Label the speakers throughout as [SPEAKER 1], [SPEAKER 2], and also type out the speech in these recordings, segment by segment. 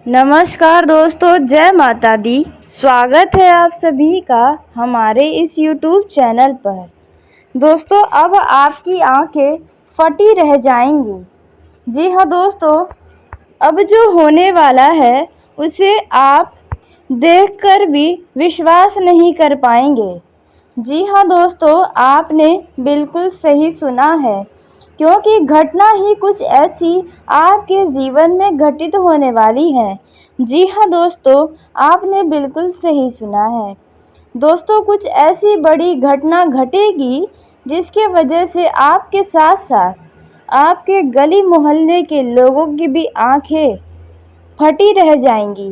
[SPEAKER 1] नमस्कार दोस्तों, जय माता दी। स्वागत है आप सभी का हमारे इस YouTube चैनल पर। दोस्तों, अब आपकी आंखें फटी रह जाएंगी। जी हाँ दोस्तों, अब जो होने वाला है उसे आप देखकर भी विश्वास नहीं कर पाएंगे। जी हाँ दोस्तों, आपने बिल्कुल सही सुना है, क्योंकि घटना ही कुछ ऐसी आपके जीवन में घटित होने वाली है। जी हाँ दोस्तों, आपने बिल्कुल सही सुना है। दोस्तों, कुछ ऐसी बड़ी घटना घटेगी जिसके वजह से आपके साथ साथ आपके गली मोहल्ले के लोगों की भी आंखें फटी रह जाएंगी।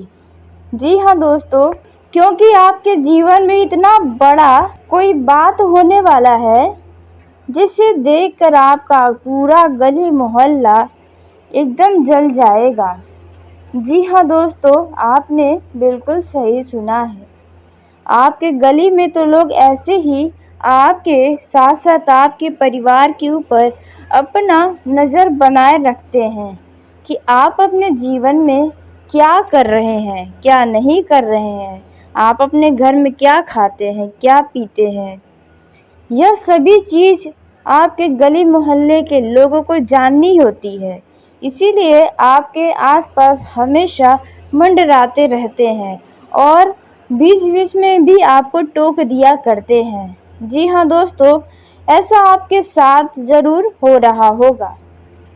[SPEAKER 1] जी हाँ दोस्तों, क्योंकि आपके जीवन में इतना बड़ा कोई बात होने वाला है जिसे देखकर आपका पूरा गली मोहल्ला एकदम जल जाएगा। जी हाँ दोस्तों, आपने बिल्कुल सही सुना है। आपके गली में तो लोग ऐसे ही आपके साथ साथ आपके परिवार के ऊपर अपना नज़र बनाए रखते हैं कि आप अपने जीवन में क्या कर रहे हैं, क्या नहीं कर रहे हैं, आप अपने घर में क्या खाते हैं, क्या पीते हैं। यह सभी चीज़ आपके गली मोहल्ले के लोगों को जाननी होती है, इसीलिए आपके आसपास हमेशा मंडराते रहते हैं और बीच बीच में भी आपको टोक दिया करते हैं। जी हाँ दोस्तों, ऐसा आपके साथ ज़रूर हो रहा होगा।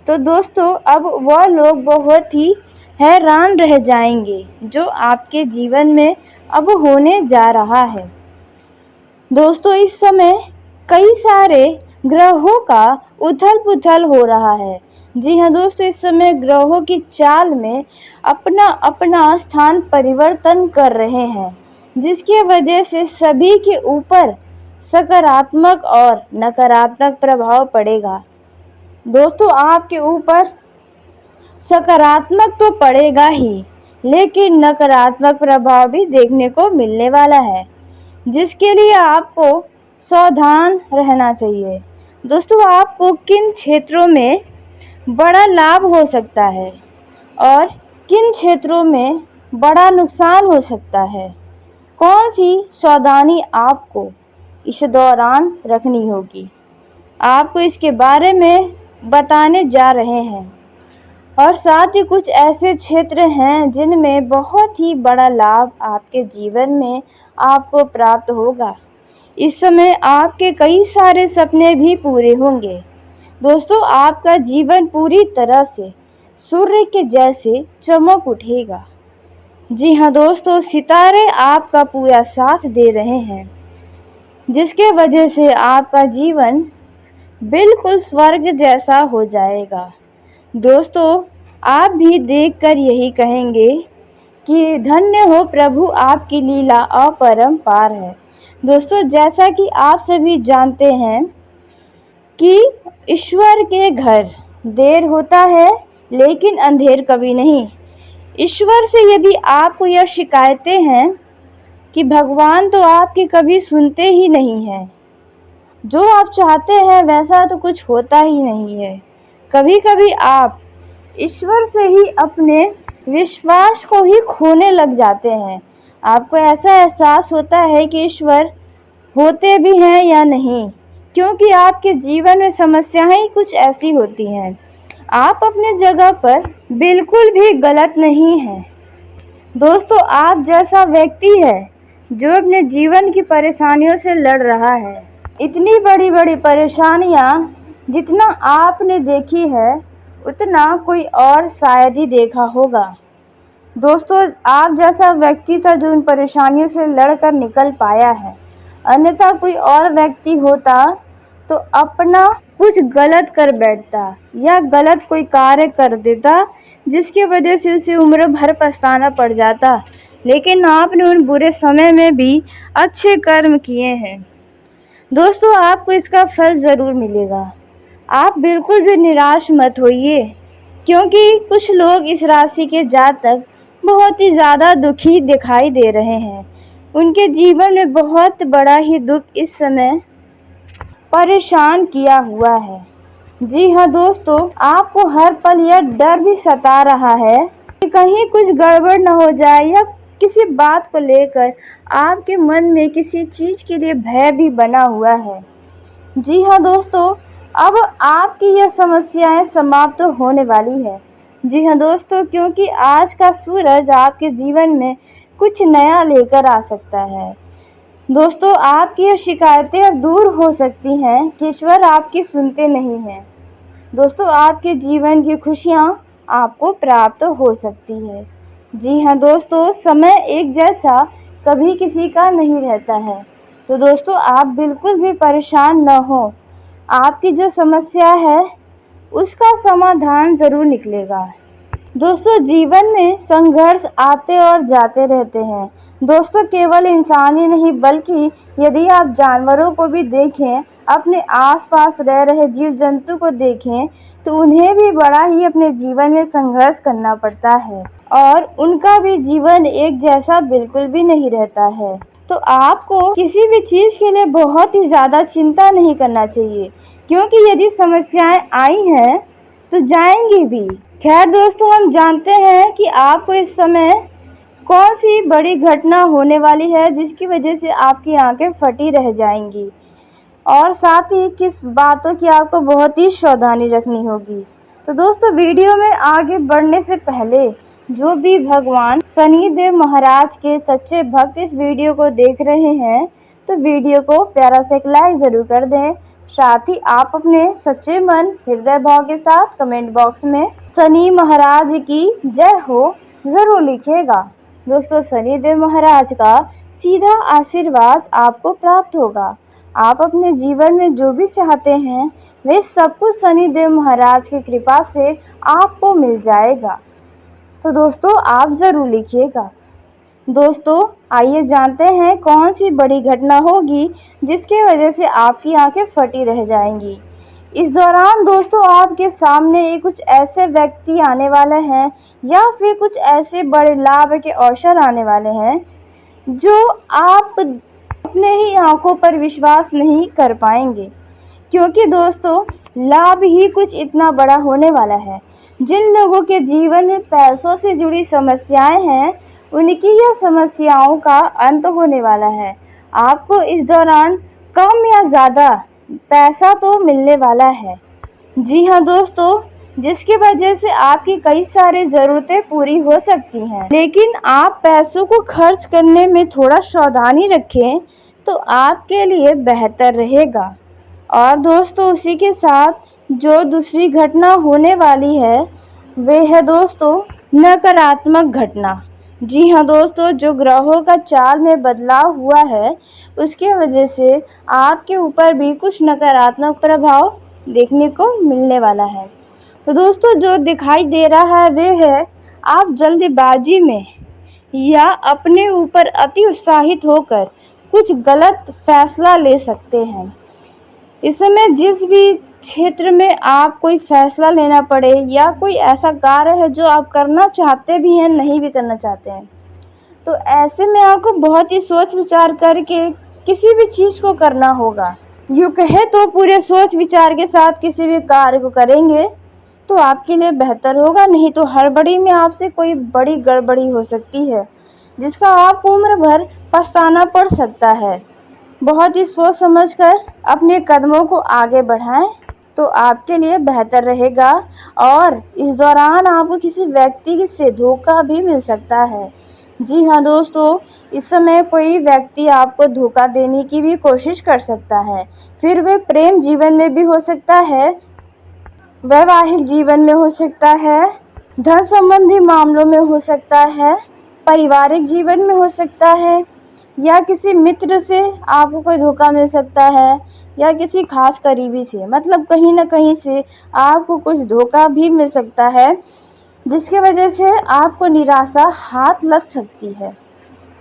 [SPEAKER 1] तो दोस्तों, अब वह लोग बहुत ही हैरान रह जाएंगे जो आपके जीवन में अब होने जा रहा है। दोस्तों, इस समय कई सारे ग्रहों का उथल पुथल हो रहा है। जी हाँ दोस्तों, इस समय ग्रहों की चाल में अपना अपना स्थान परिवर्तन कर रहे हैं, जिसकी वजह से सभी के ऊपर सकारात्मक और नकारात्मक प्रभाव पड़ेगा। दोस्तों, आपके ऊपर सकारात्मक तो पड़ेगा ही, लेकिन नकारात्मक प्रभाव भी देखने को मिलने वाला है, जिसके लिए आपको सावधान रहना चाहिए। दोस्तों, आपको किन क्षेत्रों में बड़ा लाभ हो सकता है और किन क्षेत्रों में बड़ा नुकसान हो सकता है, कौन सी सावधानी आपको इस दौरान रखनी होगी, आपको इसके बारे में बताने जा रहे हैं। और साथ ही कुछ ऐसे क्षेत्र हैं जिनमें बहुत ही बड़ा लाभ आपके जीवन में आपको प्राप्त होगा। इस समय आपके कई सारे सपने भी पूरे होंगे। दोस्तों, आपका जीवन पूरी तरह से सूर्य के जैसे चमक उठेगा। जी हाँ दोस्तों, सितारे आपका पूरा साथ दे रहे हैं, जिसके वजह से आपका जीवन बिल्कुल स्वर्ग जैसा हो जाएगा। दोस्तों, आप भी देखकर यही कहेंगे कि धन्य हो प्रभु, आपकी लीला अपरंपार है। दोस्तों, जैसा कि आप सभी जानते हैं कि ईश्वर के घर देर होता है लेकिन अंधेर कभी नहीं। ईश्वर से यदि आपको यह शिकायतें हैं कि भगवान तो आपकी कभी सुनते ही नहीं हैं, जो आप चाहते हैं वैसा तो कुछ होता ही नहीं है, कभी कभी आप ईश्वर से ही अपने विश्वास को ही खोने लग जाते हैं। आपको ऐसा एहसास होता है कि ईश्वर होते भी हैं या नहीं, क्योंकि आपके जीवन में समस्याएं कुछ ऐसी होती हैं। आप अपने जगह पर बिल्कुल भी गलत नहीं हैं। दोस्तों, आप जैसा व्यक्ति है जो अपने जीवन की परेशानियों से लड़ रहा है, इतनी बड़ी बड़ी परेशानियां जितना आपने देखी है उतना कोई और शायद ही देखा होगा। दोस्तों, आप जैसा व्यक्ति था जो उन परेशानियों से लड़कर निकल पाया है, अन्यथा कोई और व्यक्ति होता तो अपना कुछ गलत कर बैठता या गलत कोई कार्य कर देता, जिसकी वजह से उसे उम्र भर पछताना पड़ जाता। लेकिन आपने उन बुरे समय में भी अच्छे कर्म किए हैं। दोस्तों, आपको इसका फल ज़रूर मिलेगा। आप बिल्कुल भी निराश मत होइए, क्योंकि कुछ लोग इस राशि के जातक बहुत ही ज़्यादा दुखी दिखाई दे रहे हैं। उनके जीवन में बहुत बड़ा ही दुख इस समय परेशान किया हुआ है। जी हाँ दोस्तों, आपको हर पल यह डर भी सता रहा है कि कहीं कुछ गड़बड़ न हो जाए या किसी बात को लेकर आपके मन में किसी चीज़ के लिए भय भी बना हुआ है। जी हाँ दोस्तों, अब आपकी यह समस्याएं समाप्त होने वाली है। जी हाँ दोस्तों, क्योंकि आज का सूरज आपके जीवन में कुछ नया लेकर आ सकता है। दोस्तों, आपकी ये शिकायतें अब दूर हो सकती हैं कि ईश्वर आपकी सुनते नहीं हैं। दोस्तों, आपके जीवन की खुशियाँ आपको प्राप्त हो सकती है। जी हाँ दोस्तों, समय एक जैसा कभी किसी का नहीं रहता है। तो दोस्तों, आप बिल्कुल भी परेशान न हो। आपकी जो समस्या है उसका समाधान ज़रूर निकलेगा। दोस्तों, जीवन में संघर्ष आते और जाते रहते हैं। दोस्तों, केवल इंसान ही नहीं बल्कि यदि आप जानवरों को भी देखें, अपने आसपास रह रहे जीव जंतु को देखें, तो उन्हें भी बड़ा ही अपने जीवन में संघर्ष करना पड़ता है और उनका भी जीवन एक जैसा बिल्कुल भी नहीं रहता है। तो आपको किसी भी चीज़ के लिए बहुत ही ज़्यादा चिंता नहीं करना चाहिए, क्योंकि यदि समस्याएं आई हैं तो जाएंगी भी। खैर दोस्तों, हम जानते हैं कि आपको इस समय कौन सी बड़ी घटना होने वाली है जिसकी वजह से आपकी आंखें फटी रह जाएंगी, और साथ ही किस बातों की आपको बहुत ही सावधानी रखनी होगी। तो दोस्तों, वीडियो में आगे बढ़ने से पहले जो भी भगवान शनिदेव महाराज के सच्चे भक्त इस वीडियो को देख रहे हैं, तो वीडियो को प्यारा सा एक लाइक ज़रूर कर दें। साथ ही आप अपने सच्चे मन हृदय भाव के साथ कमेंट बॉक्स में शनि महाराज की जय हो ज़रूर लिखिएगा। दोस्तों, शनिदेव महाराज का सीधा आशीर्वाद आपको प्राप्त होगा। आप अपने जीवन में जो भी चाहते हैं वे सब कुछ शनिदेव महाराज की कृपा से आपको मिल जाएगा। तो दोस्तों, आप ज़रूर लिखिएगा। दोस्तों, आइए जानते हैं कौन सी बड़ी घटना होगी जिसके वजह से आपकी आंखें फटी रह जाएंगी। इस दौरान दोस्तों, आपके सामने कुछ ऐसे व्यक्ति आने वाले हैं या फिर कुछ ऐसे बड़े लाभ के अवसर आने वाले हैं जो आप अपने ही आंखों पर विश्वास नहीं कर पाएंगे, क्योंकि दोस्तों लाभ ही कुछ इतना बड़ा होने वाला है। जिन लोगों के जीवन में पैसों से जुड़ी समस्याएं हैं, उनकी यह समस्याओं का अंत होने वाला है। आपको इस दौरान कम या ज़्यादा पैसा तो मिलने वाला है। जी हाँ दोस्तों, जिसकी वजह से आपकी कई सारी ज़रूरतें पूरी हो सकती हैं, लेकिन आप पैसों को खर्च करने में थोड़ा सावधानी रखें तो आपके लिए बेहतर रहेगा। और दोस्तों, उसी के साथ जो दूसरी घटना होने वाली है वे है दोस्तों नकारात्मक घटना। जी हाँ दोस्तों, जो ग्रहों का चाल में बदलाव हुआ है उसके वजह से आपके ऊपर भी कुछ नकारात्मक प्रभाव देखने को मिलने वाला है। तो दोस्तों, जो दिखाई दे रहा है वे है आप जल्दबाजी में या अपने ऊपर अति उत्साहित होकर कुछ गलत फैसला ले सकते हैं। इस समय जिस भी क्षेत्र में आप कोई फैसला लेना पड़े या कोई ऐसा कार्य है जो आप करना चाहते भी हैं नहीं भी करना चाहते हैं, तो ऐसे में आपको बहुत ही सोच विचार करके किसी भी चीज़ को करना होगा। यूँ कहे तो पूरे सोच विचार के साथ किसी भी कार्य को करेंगे तो आपके लिए बेहतर होगा, नहीं तो हड़बड़ी में आपसे कोई बड़ी गड़बड़ी हो सकती है जिसका आपको उम्र भर पछताना पड़ सकता है। बहुत ही सोच समझकर अपने कदमों को आगे बढ़ाएं तो आपके लिए बेहतर रहेगा। और इस दौरान आपको किसी व्यक्ति से धोखा भी मिल सकता है। जी हाँ दोस्तों, इस समय कोई व्यक्ति आपको धोखा देने की भी कोशिश कर सकता है। फिर वे प्रेम जीवन में भी हो सकता है, वैवाहिक जीवन में हो सकता है, धन संबंधी मामलों में हो सकता है, पारिवारिक जीवन में हो सकता है, या किसी मित्र से आपको कोई धोखा मिल सकता है, या किसी खास करीबी से, मतलब कहीं ना कहीं से आपको कुछ धोखा भी मिल सकता है जिसकी वजह से आपको निराशा हाथ लग सकती है।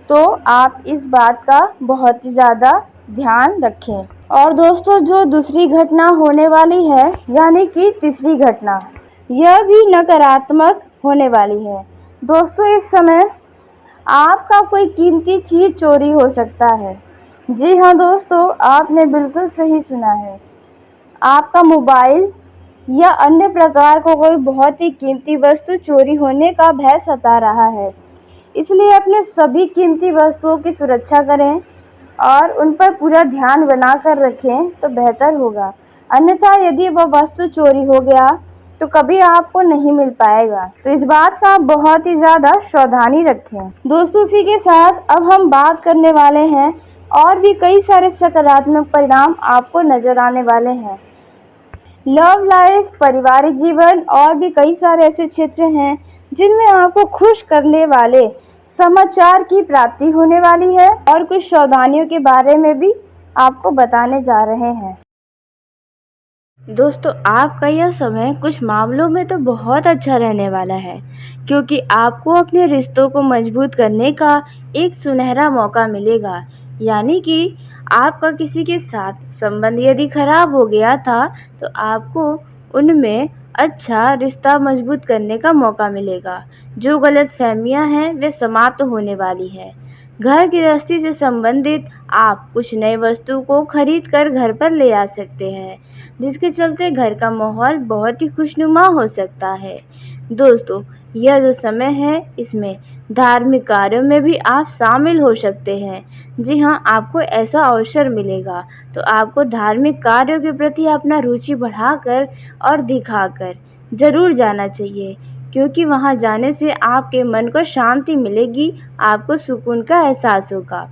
[SPEAKER 1] तो आप इस बात का बहुत ही ज़्यादा ध्यान रखें। और दोस्तों, जो दूसरी घटना होने वाली है यानी कि तीसरी घटना, यह भी नकारात्मक होने वाली है। दोस्तों, इस समय आपका कोई कीमती चीज़ चोरी हो सकता है। जी हाँ दोस्तों, आपने बिल्कुल सही सुना है। आपका मोबाइल, या अन्य प्रकार का कोई बहुत ही कीमती वस्तु चोरी होने का भय सता रहा है। इसलिए अपने सभी कीमती वस्तुओं की सुरक्षा करें और उन पर पूरा ध्यान बनाकर रखें तो बेहतर होगा। अन्यथा यदि वह वस्तु चोरी हो गया तो कभी आपको नहीं मिल पाएगा। तो इस बात का आप बहुत ही ज़्यादा सावधानी रखें। दोस्तों, इसी के साथ अब हम बात करने वाले हैं और भी कई सारे सकारात्मक परिणाम आपको नजर आने वाले हैं। लव लाइफ, पारिवारिक जीवन और भी कई सारे ऐसे क्षेत्र हैं जिनमें आपको खुश करने वाले समाचार की प्राप्ति होने वाली है और कुछ सावधानियों के बारे में भी आपको बताने जा रहे हैं। दोस्तों, आपका यह समय कुछ मामलों में तो बहुत अच्छा रहने वाला है, क्योंकि आपको अपने रिश्तों को मजबूत करने का एक सुनहरा मौका मिलेगा। यानी कि आपका किसी के साथ संबंध यदि खराब हो गया था तो आपको उनमें अच्छा रिश्ता मजबूत करने का मौका मिलेगा। जो गलतफहमियां हैं वे समाप्त होने वाली है। घर गृहस्थी से संबंधित आप कुछ नए वस्तु को खरीद कर घर पर ले आ सकते हैं, जिसके चलते घर का माहौल बहुत ही खुशनुमा हो सकता है। दोस्तों, यह जो समय है इसमें धार्मिक कार्यों में भी आप शामिल हो सकते हैं। जी हाँ, आपको ऐसा अवसर मिलेगा तो आपको धार्मिक कार्यों के प्रति अपना रुचि बढ़ाकर और दिखाकर ज़रूर जाना चाहिए, क्योंकि वहाँ जाने से आपके मन को शांति मिलेगी, आपको सुकून का एहसास होगा।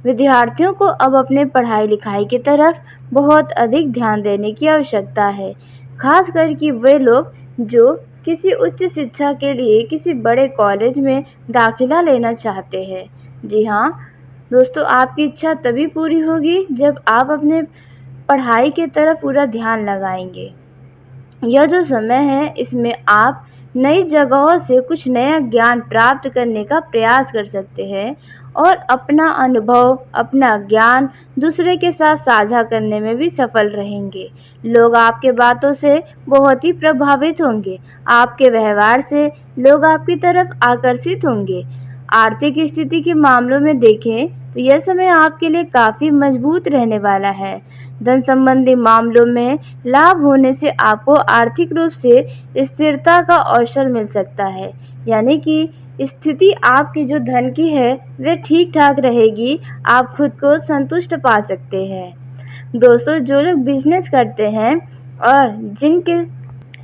[SPEAKER 1] विद्यार्थियों को अब अपने पढ़ाई लिखाई की तरफ बहुत अधिक ध्यान देने की आवश्यकता है, खास करके वे लोग जो किसी उच्च शिक्षा के लिए किसी बड़े कॉलेज में दाखिला लेना चाहते हैं। जी हाँ दोस्तों, आपकी इच्छा तभी पूरी होगी जब आप अपने पढ़ाई की तरफ पूरा ध्यान लगाएंगे। यह जो समय है इसमें आप नई जगहों से कुछ नया ज्ञान प्राप्त करने का प्रयास कर सकते हैं और अपना अनुभव, अपना ज्ञान दूसरे के साथ साझा करने में भी सफल रहेंगे। लोग आपके बातों से बहुत ही प्रभावित होंगे, आपके व्यवहार से लोग आपकी तरफ आकर्षित होंगे। आर्थिक स्थिति के मामलों में देखें तो यह समय आपके लिए काफ़ी मजबूत रहने वाला है। धन संबंधी मामलों में लाभ होने से आपको आर्थिक रूप से स्थिरता का अवसर मिल सकता है। यानी कि स्थिति आपकी जो धन की है वह ठीक ठाक रहेगी, आप खुद को संतुष्ट पा सकते हैं। दोस्तों, जो लोग बिजनेस करते हैं और जिनके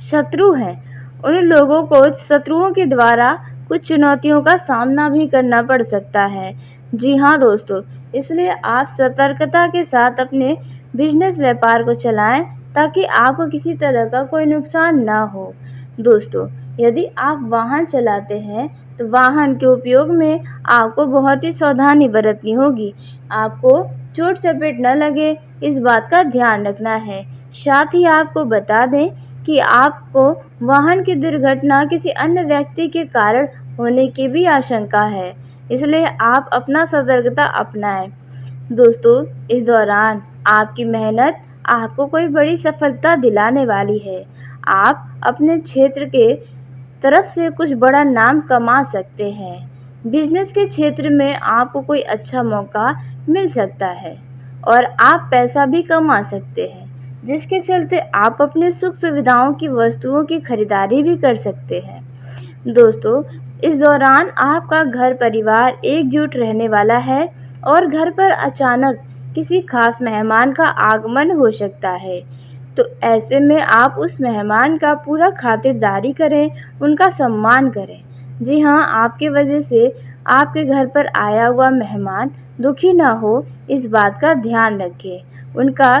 [SPEAKER 1] शत्रु हैं उन लोगों को शत्रुओं के द्वारा कुछ चुनौतियों का सामना भी करना पड़ सकता है। जी हाँ दोस्तों, इसलिए आप सतर्कता के साथ अपने बिजनेस व्यापार को चलाएं ताकि आपको किसी तरह का कोई नुकसान ना हो। दोस्तों, यदि आप वाहन चलाते हैं तो वाहन के उपयोग में आपको बहुत ही सावधानी बरतनी होगी। आपको चोट चपेट न लगे इस बात का ध्यान रखना है। साथ ही आपको बता दें कि आपको वाहन की दुर्घटना किसी अन्य व्यक्ति के कारण होने की भी आशंका है, इसलिए आप अपना सतर्कता अपनाएं। दोस्तों, इस दौरान आपकी मेहनत आपको कोई बड़ी सफलता दिलाने वाली है। आप अपने क्षेत्र के तरफ से कुछ बड़ा नाम कमा सकते हैं। बिजनेस के क्षेत्र में आपको कोई अच्छा मौका मिल सकता है और आप पैसा भी कमा सकते हैं, जिसके चलते आप अपने सुख सुविधाओं की वस्तुओं की खरीदारी भी कर सकते हैं। दोस्तों, इस दौरान आपका घर परिवार एकजुट रहने वाला है और घर पर अचानक किसी खास मेहमान का आगमन हो सकता है। तो ऐसे में आप उस मेहमान का पूरा खातिरदारी करें, उनका सम्मान करें। जी हाँ, आपकी वजह से आपके घर पर आया हुआ मेहमान दुखी ना हो, इस बात का ध्यान रखें। उनका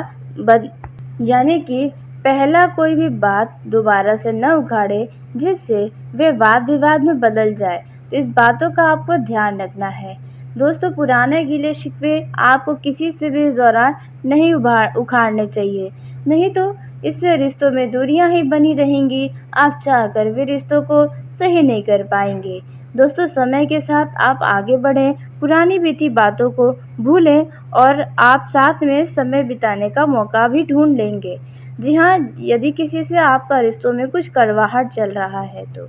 [SPEAKER 1] यानी कि पहला कोई भी बात दोबारा से न उखाड़े जिससे वे वाद विवाद में बदल जाए, तो इस बातों का आपको ध्यान रखना है। दोस्तों, पुराने गिले शिकवे आपको किसी से भी इस दौरान नहीं उखाड़ने चाहिए, नहीं तो इससे रिश्तों में दूरियां ही बनी रहेंगी। आप चाहकर भी रिश्तों को सही नहीं कर पाएंगे। दोस्तों, समय के साथ आप आगे बढ़ें, पुरानी बीती बातों को भूलें और आप साथ में समय बिताने का मौका भी ढूंढ लेंगे। जी हाँ, यदि किसी से आपका रिश्तों में कुछ कड़वाहट चल रहा है तो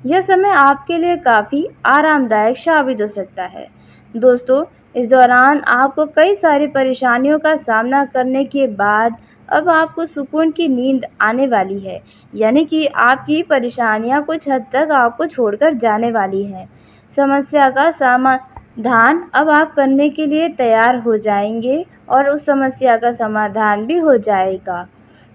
[SPEAKER 1] यह समय आपके लिए काफ़ी आरामदायक साबित हो सकता है। दोस्तों, इस दौरान आपको कई सारी परेशानियों का सामना करने के बाद अब आपको सुकून की नींद आने वाली है, यानी कि आपकी परेशानियां कुछ हद तक आपको छोड़कर जाने वाली हैं। समस्या का समाधान अब आप करने के लिए तैयार हो जाएंगे और उस समस्या का समाधान भी हो जाएगा।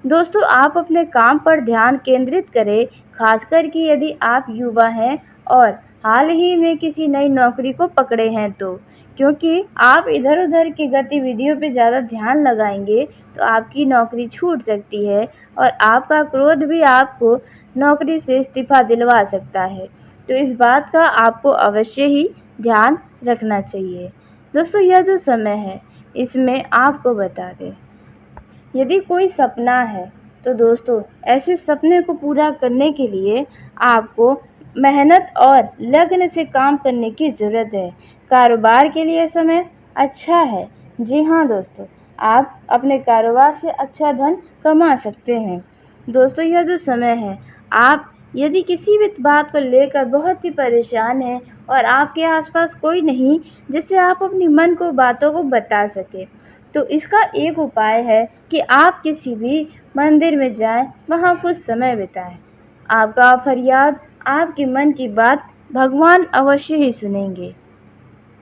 [SPEAKER 1] दोस्तों, आप अपने काम पर ध्यान केंद्रित करें, खासकर कि यदि आप युवा हैं और हाल ही में किसी नई नौकरी को पकड़े हैं तो, क्योंकि आप इधर-उधर की गतिविधियों पे ज़्यादा ध्यान लगाएंगे तो आपकी नौकरी छूट सकती है और आपका क्रोध भी आपको नौकरी से इस्तीफ़ा दिलवा सकता है। तो इस बात का आपको अवश्य ही ध्यान रखना चाहिए। दोस्तों, यह जो समय है इसमें आपको बता दें, यदि कोई सपना है तो दोस्तों ऐसे सपने को पूरा करने के लिए आपको मेहनत और लगन से काम करने की ज़रूरत है। कारोबार के लिए समय अच्छा है। जी हाँ दोस्तों, आप अपने कारोबार से अच्छा धन कमा सकते हैं। दोस्तों, यह जो समय है, आप यदि किसी भी बात को लेकर बहुत ही परेशान हैं और आपके आसपास कोई नहीं जिससे आप अपनी मन को बातों को बता सकें, तो इसका एक उपाय है कि आप किसी भी मंदिर में जाएं, वहाँ कुछ समय बिताएं। आपका फरियाद, आपके मन की बात भगवान अवश्य ही सुनेंगे।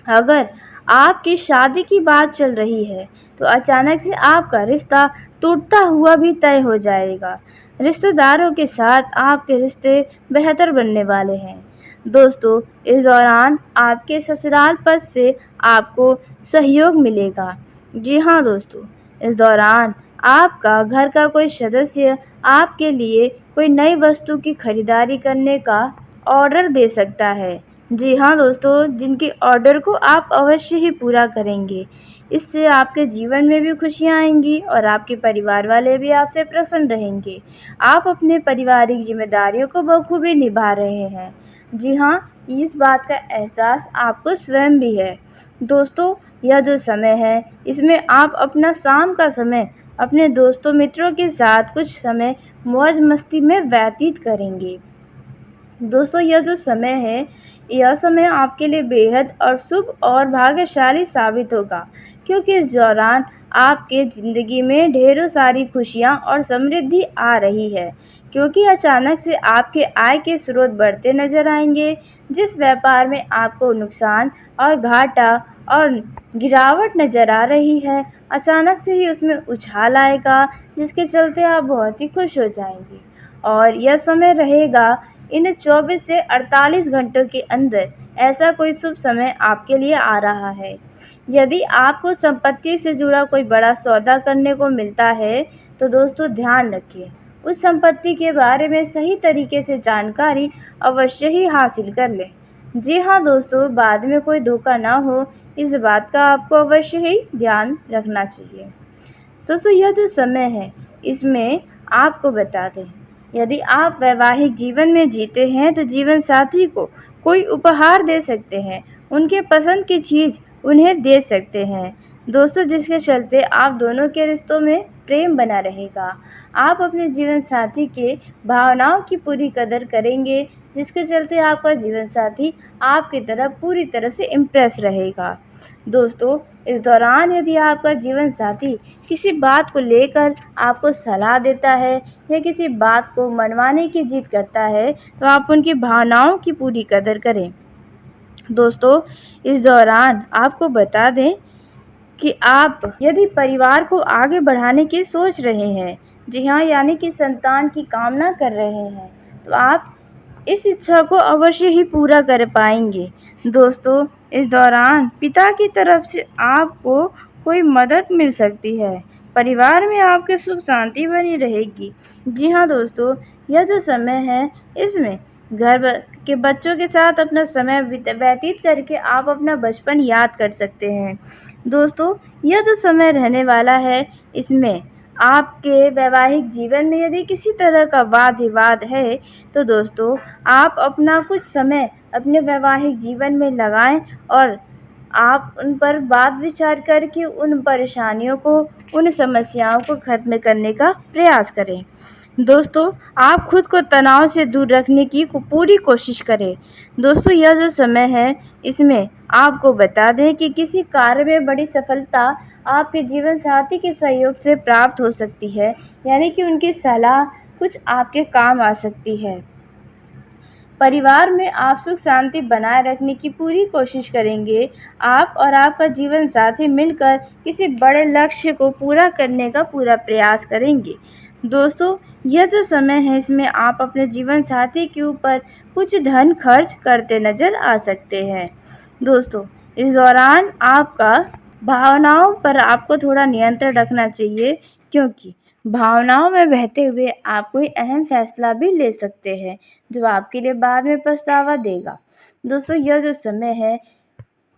[SPEAKER 1] अगर आपकी शादी की बात चल रही है तो अचानक से आपका रिश्ता टूटता हुआ भी तय हो जाएगा। रिश्तेदारों के साथ आपके रिश्ते बेहतर बनने वाले हैं। दोस्तों, इस दौरान आपके ससुराल पक्ष से आपको सहयोग मिलेगा। जी हाँ दोस्तों, इस दौरान आपका घर का कोई सदस्य आपके लिए कोई नई वस्तु की खरीदारी करने का ऑर्डर दे सकता है। जी हाँ दोस्तों, जिनके ऑर्डर को आप अवश्य ही पूरा करेंगे। इससे आपके जीवन में भी खुशियाँ आएंगी और आपके परिवार वाले भी आपसे प्रसन्न रहेंगे। आप अपने पारिवारिक जिम्मेदारियों को बखूबी निभा रहे हैं। जी हाँ, इस बात का एहसास आपको स्वयं भी है। दोस्तों, यह जो समय है इसमें आप अपना शाम का समय अपने दोस्तों मित्रों के साथ कुछ समय मौज मस्ती में व्यतीत करेंगे। दोस्तों, यह जो समय है, यह समय आपके लिए बेहद और शुभ और भाग्यशाली साबित होगा, क्योंकि इस दौरान आपके ज़िंदगी में ढेरों सारी खुशियाँ और समृद्धि आ रही है, क्योंकि अचानक से आपके आय के स्रोत बढ़ते नजर आएंगे। जिस व्यापार में आपको नुकसान और घाटा और गिरावट नज़र आ रही है, अचानक से ही उसमें उछाल आएगा, जिसके चलते आप बहुत ही खुश हो जाएंगे। और यह समय रहेगा इन 24 से 48 घंटों के अंदर ऐसा कोई शुभ समय आपके लिए आ रहा है। यदि आपको संपत्ति से जुड़ा कोई बड़ा सौदा करने को मिलता है तो दोस्तों ध्यान रखिए, उस संपत्ति के बारे में सही तरीके से जानकारी अवश्य ही हासिल कर लें। जी हाँ दोस्तों, बाद में कोई धोखा ना हो, इस बात का आपको अवश्य ही ध्यान रखना चाहिए। दोस्तों, यह जो समय है इसमें आपको बता दें, यदि आप वैवाहिक जीवन में जीते हैं तो जीवन साथी को कोई उपहार दे सकते हैं, उनके पसंद की चीज़ उन्हें दे सकते हैं दोस्तों, जिसके चलते आप दोनों के रिश्तों में प्रेम बना रहेगा। आप अपने जीवन साथी के भावनाओं की पूरी कदर करेंगे, जिसके चलते आपका जीवन साथी आपकी तरफ पूरी तरह से इम्प्रेस रहेगा। दोस्तों, इस दौरान यदि आपका जीवन साथी किसी बात को लेकर आपको सलाह देता है या किसी बात को मनवाने की जिद करता है तो आप उनकी भावनाओं की पूरी कदर करें। दोस्तों, इस दौरान आपको बता दें कि आप यदि परिवार को आगे बढ़ाने की सोच रहे हैं, जी हाँ, यानी कि संतान की कामना कर रहे हैं, तो आप इस इच्छा को अवश्य ही पूरा कर पाएंगे। दोस्तों, इस दौरान पिता की तरफ से आपको कोई मदद मिल सकती है। परिवार में आपके सुख शांति बनी रहेगी। जी हाँ दोस्तों, यह जो समय है इसमें घर के बच्चों के साथ अपना समय व्यतीत करके आप अपना बचपन याद कर सकते हैं। दोस्तों, यह जो समय रहने वाला है इसमें आपके वैवाहिक जीवन में यदि किसी तरह का वाद विवाद है तो दोस्तों आप अपना कुछ समय अपने वैवाहिक जीवन में लगाएं और आप उन पर बात विचार करके उन परेशानियों को, उन समस्याओं को ख़त्म करने का प्रयास करें। दोस्तों, आप खुद को तनाव से दूर रखने की पूरी कोशिश करें। दोस्तों, यह जो समय है इसमें आपको बता दें कि किसी कार्य में बड़ी सफलता आपके जीवन साथी के सहयोग से प्राप्त हो सकती है, यानी कि उनकी सलाह कुछ आपके काम आ सकती है। परिवार में आप सुख शांति बनाए रखने की पूरी कोशिश करेंगे। आप और आपका जीवन साथी मिलकर किसी बड़े लक्ष्य को पूरा करने का पूरा प्रयास करेंगे। दोस्तों, यह जो समय है इसमें आप अपने जीवन साथी के ऊपर कुछ धन खर्च करते नजर आ सकते हैं। दोस्तों, इस दौरान आपका भावनाओं पर आपको थोड़ा नियंत्रण रखना चाहिए, क्योंकि भावनाओं में बहते हुए आप कोई अहम फैसला भी ले सकते हैं जो आपके लिए बाद में पछतावा देगा। दोस्तों, यह जो समय है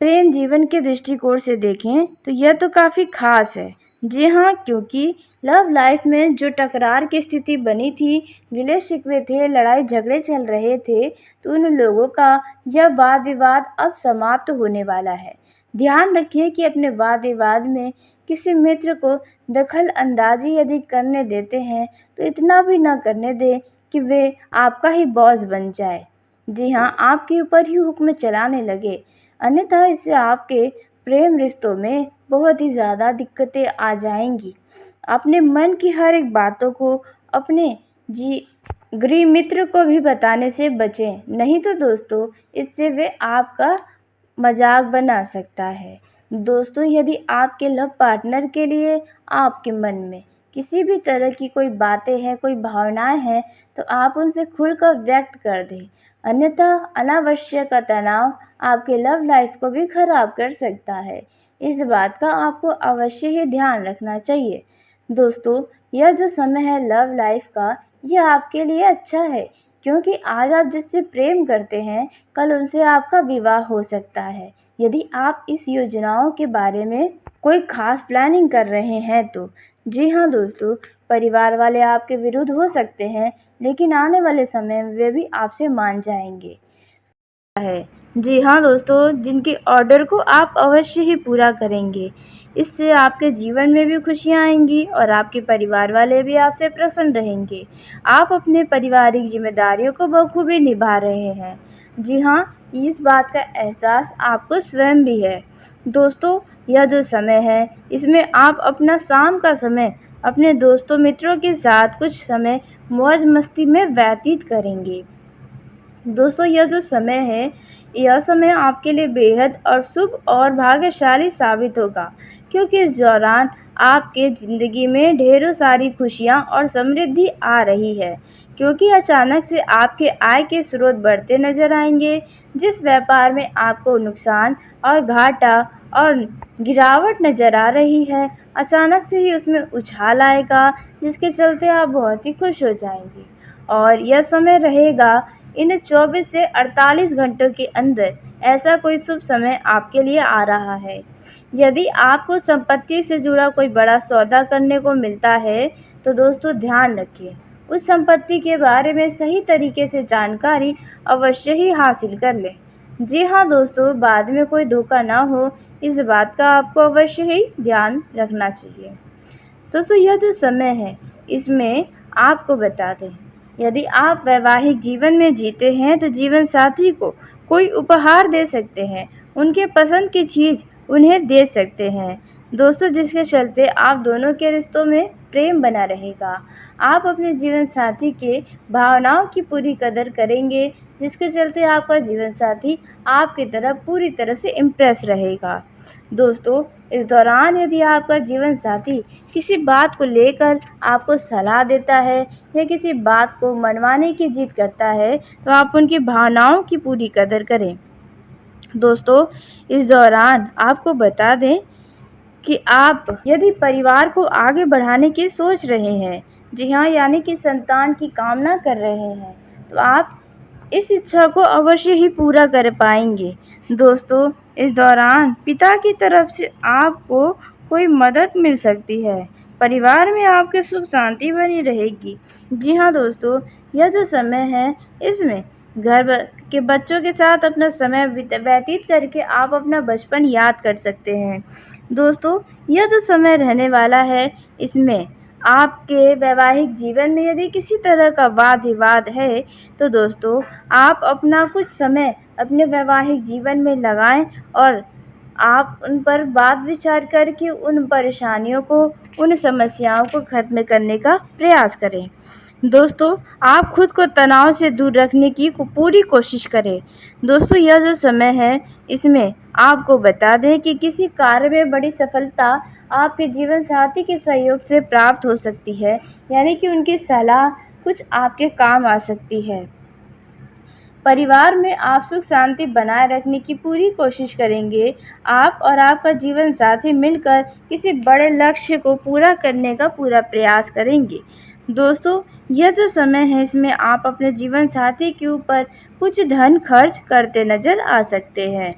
[SPEAKER 1] प्रेम जीवन के दृष्टिकोण से देखें तो यह तो काफ़ी खास है। जी हाँ, क्योंकि लव लाइफ में जो टकरार की स्थिति बनी थी, गिले शिकवे थे, लड़ाई झगड़े चल रहे थे, तो उन लोगों का यह वाद विवाद अब समाप्त होने वाला है। ध्यान रखिए कि अपने वाद विवाद में किसी मित्र को दखल अंदाजी यदि करने देते हैं तो इतना भी न करने दें कि वे आपका ही बॉस बन जाए। जी हाँ, आपके ऊपर ही हुक्म चलाने लगे, अन्यथा इससे आपके प्रेम रिश्तों में बहुत ही ज़्यादा दिक्कतें आ जाएंगी। अपने मन की हर एक बातों को अपने गृह मित्र को भी बताने से बचें, नहीं तो दोस्तों इससे वे आपका मजाक बना सकता है। दोस्तों, यदि आपके लव पार्टनर के लिए आपके मन में किसी भी तरह की कोई बातें हैं, कोई भावनाएं हैं, तो आप उनसे खुलकर व्यक्त कर दें, अन्यथा अनावश्यक तनाव आपके लव लाइफ को भी खराब कर सकता है। इस बात का आपको अवश्य ही ध्यान रखना चाहिए। दोस्तों, यह जो समय है लव लाइफ का, यह आपके लिए अच्छा है, क्योंकि आज आप जिससे प्रेम करते हैं कल उनसे आपका विवाह हो सकता है। यदि आप इस योजनाओं के बारे में कोई खास प्लानिंग कर रहे हैं तो जी हाँ दोस्तों, परिवार वाले आपके विरुद्ध हो सकते हैं, लेकिन आने वाले समय में वे भी आपसे मान जाएंगे। है जी हाँ दोस्तों, जिनके ऑर्डर को आप अवश्य ही पूरा करेंगे। इससे आपके जीवन में भी खुशियाँ आएंगी और आपके परिवार वाले भी आपसे प्रसन्न रहेंगे। आप अपने पारिवारिक जिम्मेदारियों को बखूबी निभा रहे हैं। जी हाँ, इस बात का एहसास आपको स्वयं भी है। दोस्तों, यह जो समय है इसमें आप अपना शाम का समय अपने दोस्तों मित्रों के साथ कुछ समय मौज मस्ती में व्यतीत करेंगे। दोस्तों, यह जो समय है, यह समय आपके लिए बेहद और शुभ और भाग्यशाली साबित होगा, क्योंकि इस दौरान आपके ज़िंदगी में ढेरों सारी खुशियाँ और समृद्धि आ रही है, क्योंकि अचानक से आपके आय के स्रोत बढ़ते नजर आएंगे। जिस व्यापार में आपको नुकसान और घाटा और गिरावट नजर आ रही है, अचानक से ही उसमें उछाल आएगा, जिसके चलते आप बहुत ही खुश हो जाएंगे। और यह समय रहेगा इन 24 से 48 घंटों के अंदर ऐसा कोई शुभ समय आपके लिए आ रहा है। यदि आपको संपत्ति से जुड़ा कोई बड़ा सौदा करने को मिलता है तो दोस्तों ध्यान रखिए, उस संपत्ति के बारे में सही तरीके से जानकारी अवश्य ही हासिल कर लें। जी हाँ दोस्तों, बाद में कोई धोखा ना हो, इस बात का आपको अवश्य ही ध्यान रखना चाहिए। दोस्तों, यह जो समय है इसमें आपको बता दें, यदि आप वैवाहिक जीवन में जीते हैं तो जीवन साथी को कोई उपहार दे सकते हैं, उनके पसंद की चीज़ उन्हें दे सकते हैं दोस्तों, जिसके चलते आप दोनों के रिश्तों में प्रेम बना रहेगा। आप अपने जीवन साथी के भावनाओं की पूरी कदर करेंगे, जिसके चलते आपका जीवन साथी आपकी तरफ पूरी तरह से इम्प्रेस रहेगा। दोस्तों, इस दौरान यदि आपका जीवन साथी किसी बात को लेकर आपको सलाह देता है या किसी बात को मनवाने की जिद करता है तो आप उनकी भावनाओं की पूरी कदर करें। दोस्तों, इस दौरान आपको बता दें कि आप यदि परिवार को आगे बढ़ाने की सोच रहे हैं, जी हाँ, यानी कि संतान की कामना कर रहे हैं, तो आप इस इच्छा को अवश्य ही पूरा कर पाएंगे। दोस्तों, इस दौरान पिता की तरफ से आपको कोई मदद मिल सकती है, परिवार में आपके सुख शांति बनी रहेगी। जी हाँ दोस्तों, यह जो समय है इसमें घर के बच्चों के साथ अपना समय व्यतीत करके आप अपना बचपन याद कर सकते हैं। दोस्तों, यह जो समय रहने वाला है इसमें आपके वैवाहिक जीवन में यदि किसी तरह का वाद विवाद है तो दोस्तों आप अपना कुछ समय अपने वैवाहिक जीवन में लगाएं और आप उन पर बात विचार करके उन परेशानियों को, उन समस्याओं को ख़त्म करने का प्रयास करें। दोस्तों, आप खुद को तनाव से दूर रखने की पूरी कोशिश करें। दोस्तों, यह जो समय है, इसमें आपको बता दें कि किसी कार्य में बड़ी सफलता आपके जीवन साथी के सहयोग से प्राप्त हो सकती है, यानी कि उनकी सलाह कुछ आपके काम आ सकती है। परिवार में आप सुख शांति बनाए रखने की पूरी कोशिश करेंगे। आप और आपका जीवन साथी मिलकर किसी बड़े लक्ष्य को पूरा करने का पूरा प्रयास करेंगे। दोस्तों, यह जो समय है, इसमें आप अपने जीवन साथी के ऊपर कुछ धन खर्च करते नजर आ सकते हैं।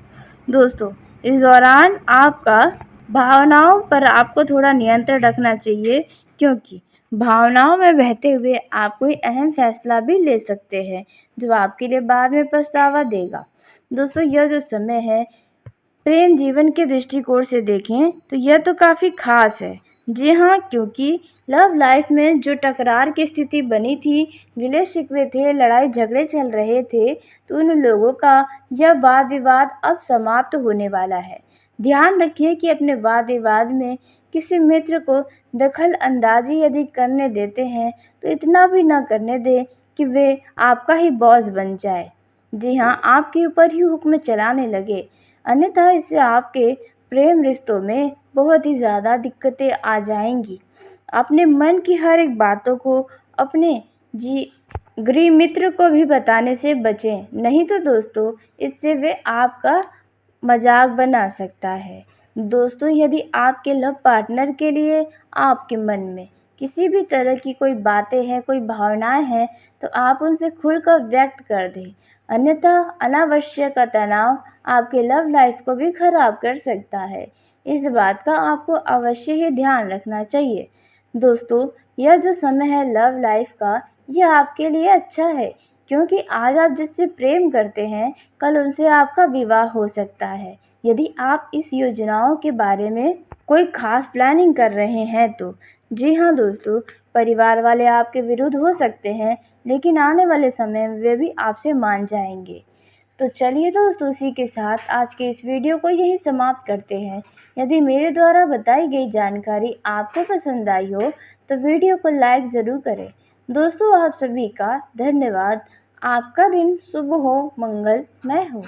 [SPEAKER 1] दोस्तों, इस दौरान आपका भावनाओं पर आपको थोड़ा नियंत्रण रखना चाहिए, क्योंकि भावनाओं में बहते हुए आप कोई अहम फैसला भी ले सकते हैं जो आपके लिए बाद में पछतावा देगा। दोस्तों, यह जो समय है, प्रेम जीवन के दृष्टिकोण से देखें तो यह तो काफ़ी खास है। जी हाँ, क्योंकि लव लाइफ में जो टकरार की स्थिति बनी थी, गिले शिकवे थे, लड़ाई झगड़े चल रहे थे, तो उन लोगों का यह वाद विवाद अब समाप्त होने वाला है। ध्यान रखिए कि अपने वाद विवाद में किसी मित्र को दखल अंदाजी यदि करने देते हैं तो इतना भी ना करने दें कि वे आपका ही बॉस बन जाए। जी हाँ, आपके ऊपर ही हुक्म चलाने लगे, अन्यथा इससे आपके प्रेम रिश्तों में बहुत ही ज़्यादा दिक्कतें आ जाएंगी। अपने मन की हर एक बातों को अपने गृह मित्र को भी बताने से बचें, नहीं तो दोस्तों इससे वे आपका मजाक बना सकता है। दोस्तों, यदि आपके लव पार्टनर के लिए आपके मन में किसी भी तरह की कोई बातें हैं, कोई भावनाएं हैं, तो आप उनसे खुलकर व्यक्त कर दें, अन्यथा अनावश्यक तनाव आपके लव लाइफ को भी खराब कर सकता है। इस बात का आपको अवश्य ही ध्यान रखना चाहिए। दोस्तों, यह जो समय है लव लाइफ का, यह आपके लिए अच्छा है, क्योंकि आज आप जिससे प्रेम करते हैं, कल उनसे आपका विवाह हो सकता है। यदि आप इस योजनाओं के बारे में कोई खास प्लानिंग कर रहे हैं तो जी हाँ दोस्तों, परिवार वाले आपके विरुद्ध हो सकते हैं, लेकिन आने वाले समय में वे भी आपसे मान जाएंगे। तो चलिए दोस्तों, इसी के साथ आज के इस वीडियो को यही समाप्त करते हैं। यदि मेरे द्वारा बताई गई जानकारी आपको पसंद आई हो तो वीडियो को लाइक ज़रूर करें। दोस्तों, आप सभी का धन्यवाद। आपका दिन शुभ हो, मंगलमय हो।